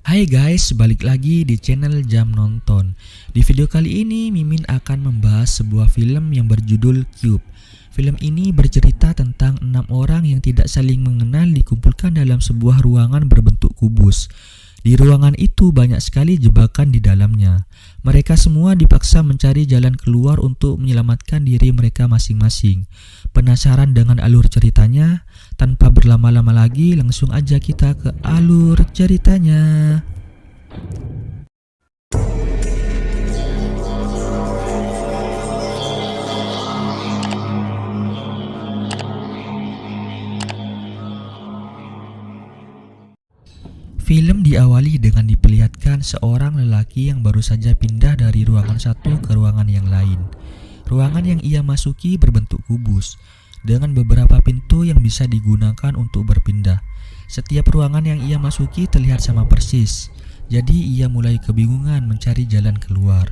Hai guys, balik lagi di channel Jam Nonton. Di video kali ini Mimin akan membahas sebuah film yang berjudul Cube. Film ini bercerita tentang 6 orang yang tidak saling mengenal dikumpulkan dalam sebuah ruangan berbentuk kubus. Di ruangan itu banyak sekali jebakan di dalamnya. Mereka semua dipaksa mencari jalan keluar untuk menyelamatkan diri mereka masing-masing. Penasaran dengan alur ceritanya? Tanpa berlama-lama lagi, langsung aja kita ke alur ceritanya. Film diawali dengan diperlihatkan seorang lelaki yang baru saja pindah dari ruangan satu ke ruangan yang lain. Ruangan yang ia masuki berbentuk kubus, dengan beberapa pintu yang bisa digunakan untuk berpindah. Setiap ruangan yang ia masuki terlihat sama persis, jadi ia mulai kebingungan mencari jalan keluar.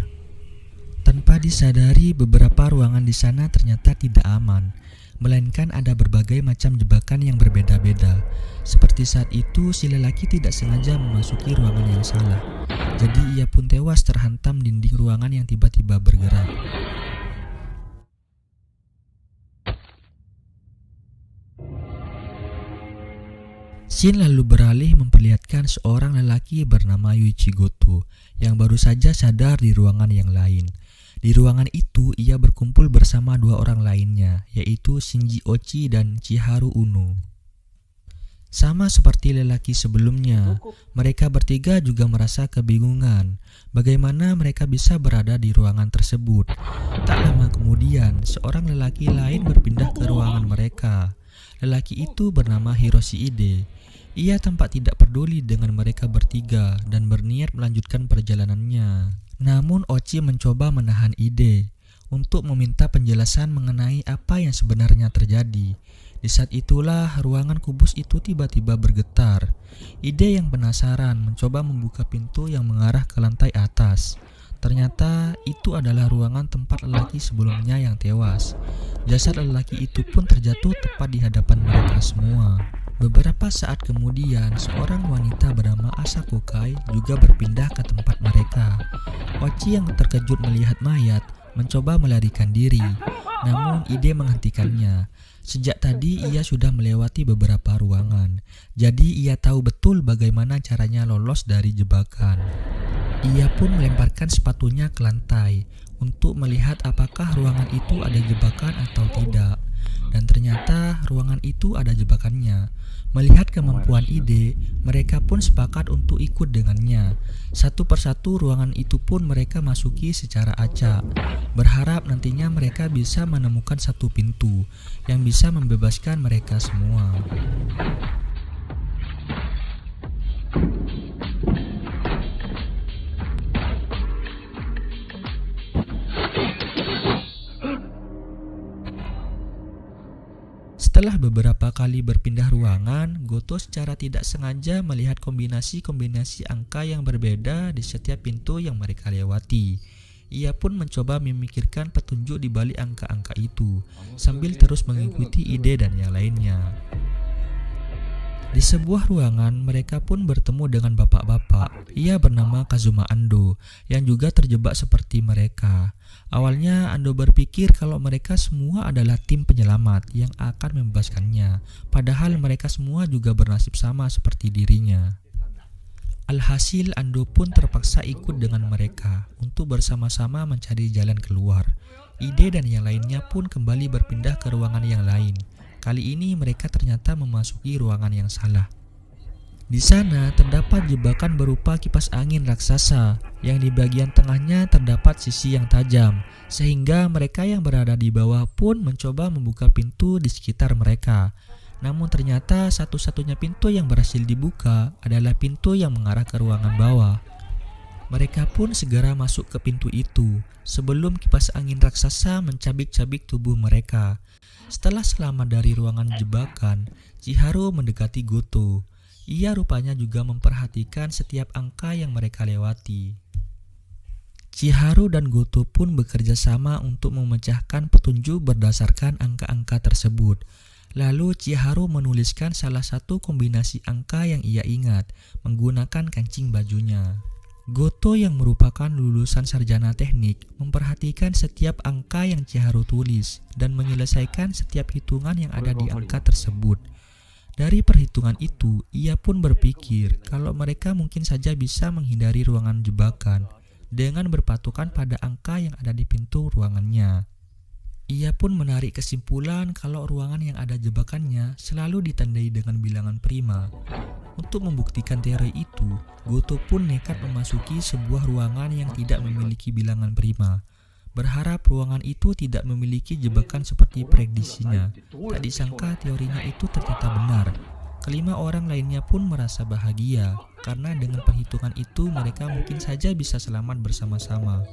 Tanpa disadari, beberapa ruangan di sana ternyata tidak aman, melainkan ada berbagai macam jebakan yang berbeda-beda. Seperti saat itu, si lelaki tidak sengaja memasuki ruangan yang salah, jadi ia pun tewas terhantam dinding ruangan yang tiba-tiba bergerak. Scene lalu beralih memperlihatkan seorang lelaki bernama Yuichi Goto yang baru saja sadar di ruangan yang lain. Di ruangan itu ia berkumpul bersama dua orang lainnya, yaitu Shinji Ochi dan Chiharu Uno. Sama seperti lelaki sebelumnya, mereka bertiga juga merasa kebingungan bagaimana mereka bisa berada di ruangan tersebut. Tak lama kemudian, seorang lelaki lain berpindah ke ruangan mereka. Lelaki itu bernama Hiroshi Ide. Ia tampak tidak peduli dengan mereka bertiga dan berniat melanjutkan perjalanannya. Namun Ochi mencoba menahan Ide untuk meminta penjelasan mengenai apa yang sebenarnya terjadi. Di saat itulah ruangan kubus itu tiba-tiba bergetar. Ide yang penasaran mencoba membuka pintu yang mengarah ke lantai atas. Ternyata itu adalah ruangan tempat lelaki sebelumnya yang tewas. Jasad lelaki itu pun terjatuh tepat di hadapan mereka semua. Beberapa saat kemudian, seorang wanita bernama Asako Kai juga berpindah ke tempat mereka. Ochi yang terkejut melihat mayat mencoba melarikan diri, namun Ide menghentikannya. Sejak tadi ia sudah melewati beberapa ruangan, jadi ia tahu betul bagaimana caranya lolos dari jebakan. Ia pun melemparkan sepatunya ke lantai untuk melihat apakah ruangan itu ada jebakan atau tidak. Dan ternyata ruangan itu ada jebakannya. Melihat kemampuan Ide, mereka pun sepakat untuk ikut dengannya. Satu persatu ruangan itu pun mereka masuki secara acak, berharap nantinya mereka bisa menemukan satu pintu yang bisa membebaskan mereka semua. Setelah beberapa kali berpindah ruangan, Goto secara tidak sengaja melihat kombinasi-kombinasi angka yang berbeda di setiap pintu yang mereka lewati. Ia pun mencoba memikirkan petunjuk di balik angka-angka itu, sambil terus mengikuti Ide dan yang lainnya. Di sebuah ruangan, mereka pun bertemu dengan bapak-bapak. Ia bernama Kazuma Ando, yang juga terjebak seperti mereka. Awalnya Ando berpikir kalau mereka semua adalah tim penyelamat yang akan membebaskannya, padahal mereka semua juga bernasib sama seperti dirinya. Alhasil Ando pun terpaksa ikut dengan mereka untuk bersama-sama mencari jalan keluar. Ide dan yang lainnya pun kembali berpindah ke ruangan yang lain. Kali ini mereka ternyata memasuki ruangan yang salah. Di sana terdapat jebakan berupa kipas angin raksasa yang di bagian tengahnya terdapat sisi yang tajam, sehingga mereka yang berada di bawah pun mencoba membuka pintu di sekitar mereka. Namun ternyata satu-satunya pintu yang berhasil dibuka adalah pintu yang mengarah ke ruangan bawah. Mereka pun segera masuk ke pintu itu sebelum kipas angin raksasa mencabik-cabik tubuh mereka. Setelah selamat dari ruangan jebakan, Chiharu mendekati Goto. Ia rupanya juga memperhatikan setiap angka yang mereka lewati. Chiharu dan Goto pun bekerja sama untuk memecahkan petunjuk berdasarkan angka-angka tersebut. Lalu Chiharu menuliskan salah satu kombinasi angka yang ia ingat menggunakan kancing bajunya. Goto yang merupakan lulusan sarjana teknik memperhatikan setiap angka yang Chiharu tulis dan menyelesaikan setiap hitungan yang ada di angka tersebut. Dari perhitungan itu, ia pun berpikir kalau mereka mungkin saja bisa menghindari ruangan jebakan dengan berpatokan pada angka yang ada di pintu ruangannya. Ia pun menarik kesimpulan kalau ruangan yang ada jebakannya selalu ditandai dengan bilangan prima. Untuk membuktikan teori itu, Goto pun nekat memasuki sebuah ruangan yang tidak memiliki bilangan prima. Berharap ruangan itu tidak memiliki jebakan seperti prediksinya. Tak disangka teorinya itu ternyata benar. Kelima orang lainnya pun merasa bahagia, karena dengan perhitungan itu mereka mungkin saja bisa selamat bersama-sama.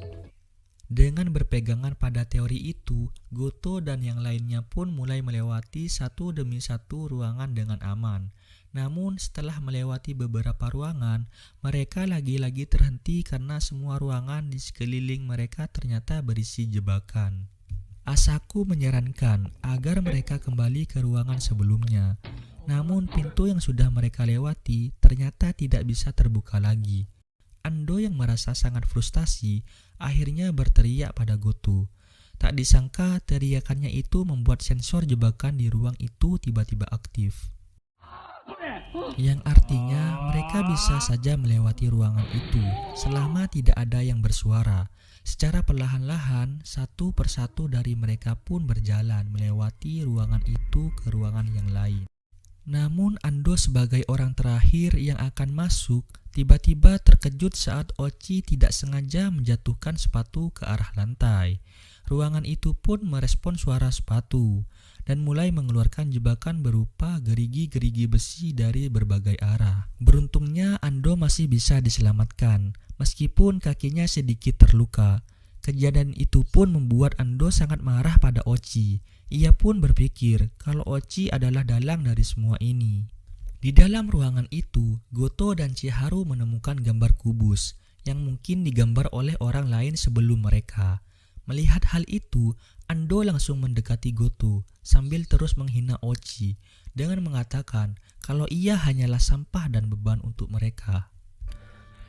Dengan berpegangan pada teori itu, Goto dan yang lainnya pun mulai melewati satu demi satu ruangan dengan aman. Namun setelah melewati beberapa ruangan, mereka lagi-lagi terhenti karena semua ruangan di sekeliling mereka ternyata berisi jebakan. Asaku menyarankan agar mereka kembali ke ruangan sebelumnya. Namun pintu yang sudah mereka lewati ternyata tidak bisa terbuka lagi. Ando yang merasa sangat frustasi akhirnya berteriak pada Goto. Tak disangka teriakannya itu membuat sensor jebakan di ruang itu tiba-tiba aktif. Yang artinya mereka bisa saja melewati ruangan itu selama tidak ada yang bersuara. Secara perlahan-lahan, satu persatu dari mereka pun berjalan melewati ruangan itu ke ruangan yang lain. Namun Ando sebagai orang terakhir yang akan masuk tiba-tiba terkejut saat Ochi tidak sengaja menjatuhkan sepatu ke arah lantai. Ruangan itu pun merespon suara sepatu dan mulai mengeluarkan jebakan berupa gerigi-gerigi besi dari berbagai arah. Beruntungnya Ando masih bisa diselamatkan meskipun kakinya sedikit terluka. Kejadian itu pun membuat Ando sangat marah pada Ochi. Ia pun berpikir kalau Ochi adalah dalang dari semua ini. Di dalam ruangan itu, Goto dan Chiharu menemukan gambar kubus yang mungkin digambar oleh orang lain sebelum mereka. Melihat hal itu, Ando langsung mendekati Goto sambil terus menghina Ochi dengan mengatakan kalau ia hanyalah sampah dan beban untuk mereka.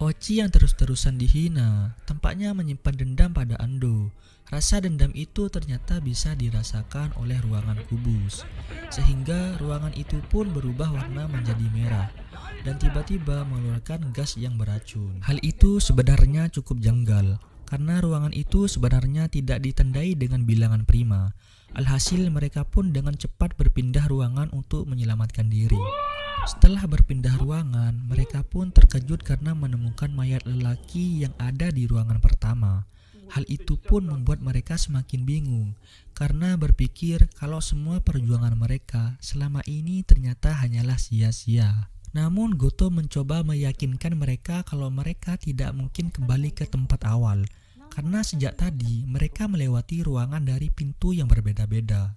Ochi yang terus-terusan dihina tampaknya menyimpan dendam pada Ando. Rasa dendam itu ternyata bisa dirasakan oleh ruangan kubus, sehingga ruangan itu pun berubah warna menjadi merah dan tiba-tiba mengeluarkan gas yang beracun. Hal itu sebenarnya cukup janggal, karena ruangan itu sebenarnya tidak ditandai dengan bilangan prima. Alhasil mereka pun dengan cepat berpindah ruangan untuk menyelamatkan diri. Setelah berpindah ruangan, mereka pun terkejut karena menemukan mayat lelaki yang ada di ruangan pertama. Hal itu pun membuat mereka semakin bingung karena berpikir kalau semua perjuangan mereka selama ini ternyata hanyalah sia-sia. Namun Goto mencoba meyakinkan mereka kalau mereka tidak mungkin kembali ke tempat awal karena sejak tadi mereka melewati ruangan dari pintu yang berbeda-beda.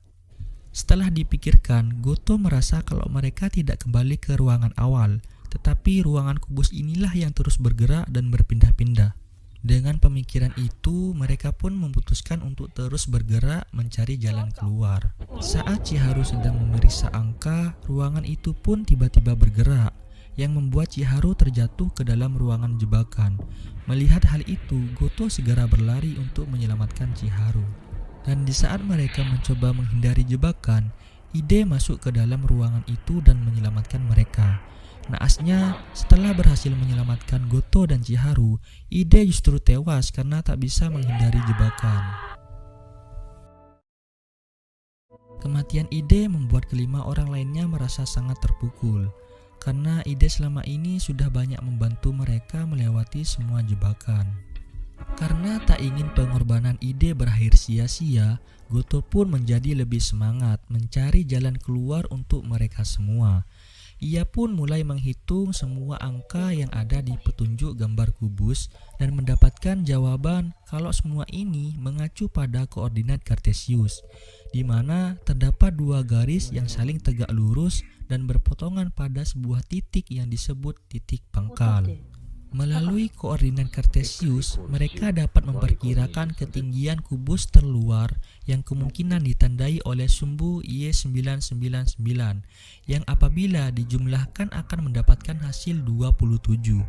Setelah dipikirkan, Goto merasa kalau mereka tidak kembali ke ruangan awal, tetapi ruangan kubus inilah yang terus bergerak dan berpindah-pindah. Dengan pemikiran itu, mereka pun memutuskan untuk terus bergerak mencari jalan keluar. Saat Chiharu sedang memeriksa angka, ruangan itu pun tiba-tiba bergerak, yang membuat Chiharu terjatuh ke dalam ruangan jebakan. Melihat hal itu, Goto segera berlari untuk menyelamatkan Chiharu. Dan di saat mereka mencoba menghindari jebakan, Ide masuk ke dalam ruangan itu dan menyelamatkan mereka. Naasnya, setelah berhasil menyelamatkan Goto dan Chiharu, Ide justru tewas karena tak bisa menghindari jebakan. Kematian Ide membuat kelima orang lainnya merasa sangat terpukul, karena Ide selama ini sudah banyak membantu mereka melewati semua jebakan. Karena tak ingin pengorbanan Ide berakhir sia-sia, Goto pun menjadi lebih semangat mencari jalan keluar untuk mereka semua. Ia pun mulai menghitung semua angka yang ada di petunjuk gambar kubus dan mendapatkan jawaban kalau semua ini mengacu pada koordinat Kartesius, di mana terdapat dua garis yang saling tegak lurus dan berpotongan pada sebuah titik yang disebut titik pangkal. Melalui koordinat Kartesius, mereka dapat memperkirakan ketinggian kubus terluar yang kemungkinan ditandai oleh sumbu Y999 yang apabila dijumlahkan akan mendapatkan hasil 27,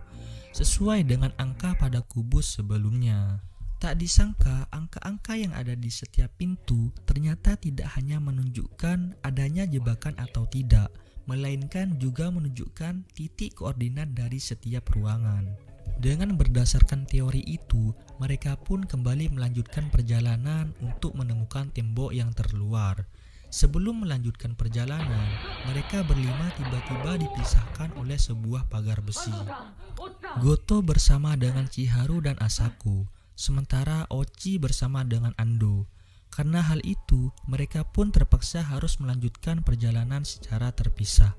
sesuai dengan angka pada kubus sebelumnya. Tak disangka, angka-angka yang ada di setiap pintu ternyata tidak hanya menunjukkan adanya jebakan atau tidak, melainkan juga menunjukkan titik koordinat dari setiap ruangan. Dengan berdasarkan teori itu, mereka pun kembali melanjutkan perjalanan untuk menemukan tembok yang terluar. Sebelum melanjutkan perjalanan, mereka berlima tiba-tiba dipisahkan oleh sebuah pagar besi. Goto bersama dengan Chiharu dan Asako, sementara Ochi bersama dengan Ando. Karena hal itu, mereka pun terpaksa harus melanjutkan perjalanan secara terpisah.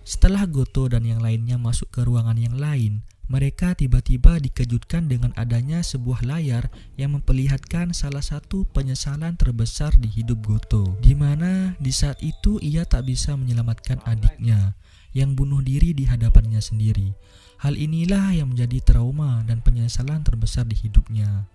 Setelah Goto dan yang lainnya masuk ke ruangan yang lain, mereka tiba-tiba dikejutkan dengan adanya sebuah layar yang memperlihatkan salah satu penyesalan terbesar di hidup Goto, di mana di saat itu ia tak bisa menyelamatkan adiknya yang bunuh diri di hadapannya sendiri. Hal inilah yang menjadi trauma dan penyesalan terbesar di hidupnya.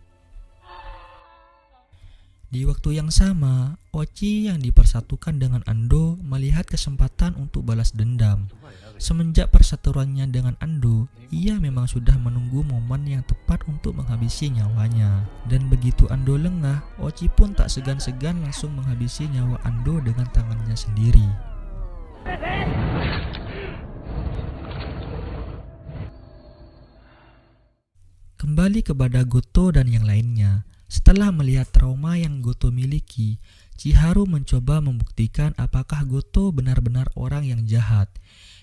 Di waktu yang sama, Ochi yang dipersatukan dengan Ando melihat kesempatan untuk balas dendam. Semenjak persatuannya dengan Ando, ia memang sudah menunggu momen yang tepat untuk menghabisi nyawanya. Dan begitu Ando lengah, Ochi pun tak segan-segan langsung menghabisi nyawa Ando dengan tangannya sendiri. Kembali kepada Goto dan yang lainnya. Setelah melihat trauma yang Goto miliki, Chiharu mencoba membuktikan apakah Goto benar-benar orang yang jahat.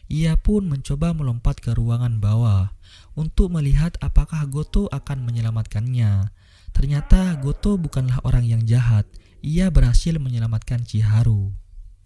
Ia pun mencoba melompat ke ruangan bawah untuk melihat apakah Goto akan menyelamatkannya. Ternyata Goto bukanlah orang yang jahat. Ia berhasil menyelamatkan Chiharu.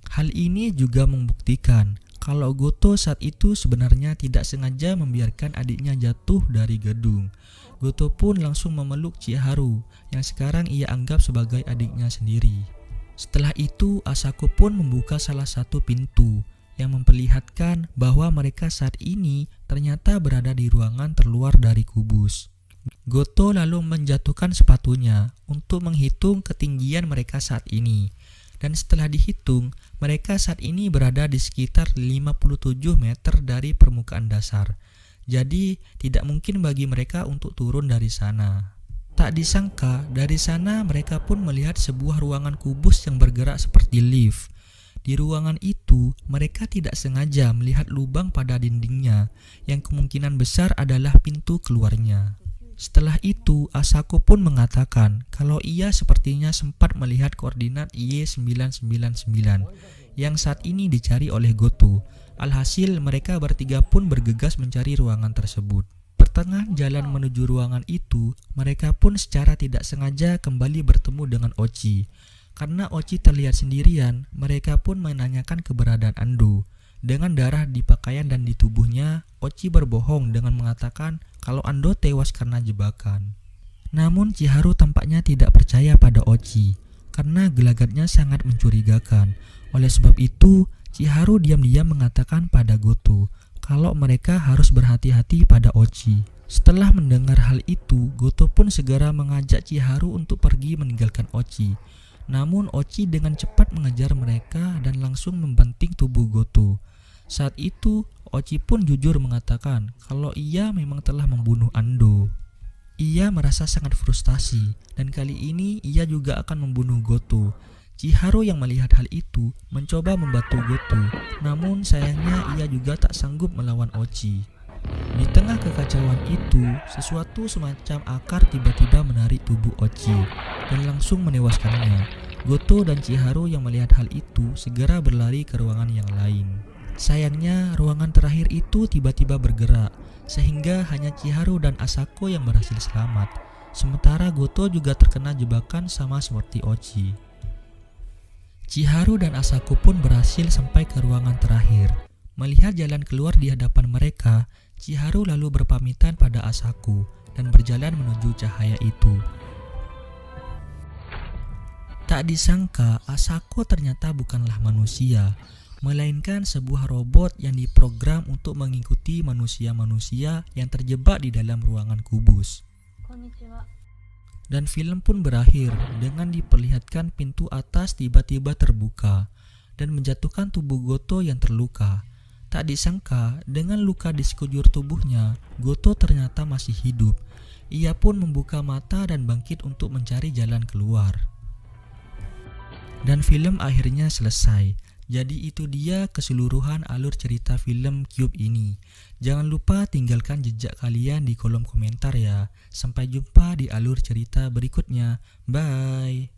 Hal ini juga membuktikan kalau Goto saat itu sebenarnya tidak sengaja membiarkan adiknya jatuh dari gedung. Goto pun langsung memeluk Chiharu yang sekarang ia anggap sebagai adiknya sendiri. Setelah itu, Asako pun membuka salah satu pintu yang memperlihatkan bahwa mereka saat ini ternyata berada di ruangan terluar dari kubus. Goto lalu menjatuhkan sepatunya untuk menghitung ketinggian mereka saat ini. Dan setelah dihitung, mereka saat ini berada di sekitar 57 meter dari permukaan dasar. Jadi, tidak mungkin bagi mereka untuk turun dari sana. Tak disangka, dari sana mereka pun melihat sebuah ruangan kubus yang bergerak seperti lift. Di ruangan itu, mereka tidak sengaja melihat lubang pada dindingnya, yang kemungkinan besar adalah pintu keluarnya. Setelah itu, Asako pun mengatakan kalau ia sepertinya sempat melihat koordinat Y999 yang saat ini dicari oleh Goto. Alhasil, mereka bertiga pun bergegas mencari ruangan tersebut. Pertengahan jalan menuju ruangan itu, mereka pun secara tidak sengaja kembali bertemu dengan Ochi. Karena Ochi terlihat sendirian, mereka pun menanyakan keberadaan Ando. Dengan darah di pakaian dan di tubuhnya, Ochi berbohong dengan mengatakan kalau Ando tewas karena jebakan. Namun Chiharu tampaknya tidak percaya pada Ochi karena gelagatnya sangat mencurigakan. Oleh sebab itu, Chiharu diam-diam mengatakan pada Goto kalau mereka harus berhati-hati pada Ochi. Setelah mendengar hal itu, Goto pun segera mengajak Chiharu untuk pergi meninggalkan Ochi. Namun Ochi dengan cepat mengejar mereka dan langsung membanting tubuh Goto. Saat itu, Ochi pun jujur mengatakan kalau ia memang telah membunuh Ando. Ia merasa sangat frustasi dan kali ini ia juga akan membunuh Goto. Chiharu yang melihat hal itu mencoba membantu Goto, namun sayangnya ia juga tak sanggup melawan Ochi. Di tengah kekacauan itu, sesuatu semacam akar tiba-tiba menarik tubuh Ochi dan langsung menewaskannya. Goto dan Chiharu yang melihat hal itu segera berlari ke ruangan yang lain. Sayangnya, ruangan terakhir itu tiba-tiba bergerak, sehingga hanya Chiharu dan Asako yang berhasil selamat. Sementara Goto juga terkena jebakan sama seperti Ochi. Chiharu dan Asako pun berhasil sampai ke ruangan terakhir. Melihat jalan keluar di hadapan mereka, Chiharu lalu berpamitan pada Asako dan berjalan menuju cahaya itu. Tak disangka, Asako ternyata bukanlah manusia, melainkan sebuah robot yang diprogram untuk mengikuti manusia-manusia yang terjebak di dalam ruangan kubus. Dan film pun berakhir dengan diperlihatkan pintu atas tiba-tiba terbuka dan menjatuhkan tubuh Goto yang terluka. Tak disangka, dengan luka di sekujur tubuhnya, Goto ternyata masih hidup. Ia pun membuka mata dan bangkit untuk mencari jalan keluar. Dan film akhirnya selesai. Jadi itu dia keseluruhan alur cerita film Cube ini. Jangan lupa tinggalkan jejak kalian di kolom komentar ya. Sampai jumpa di alur cerita berikutnya. Bye.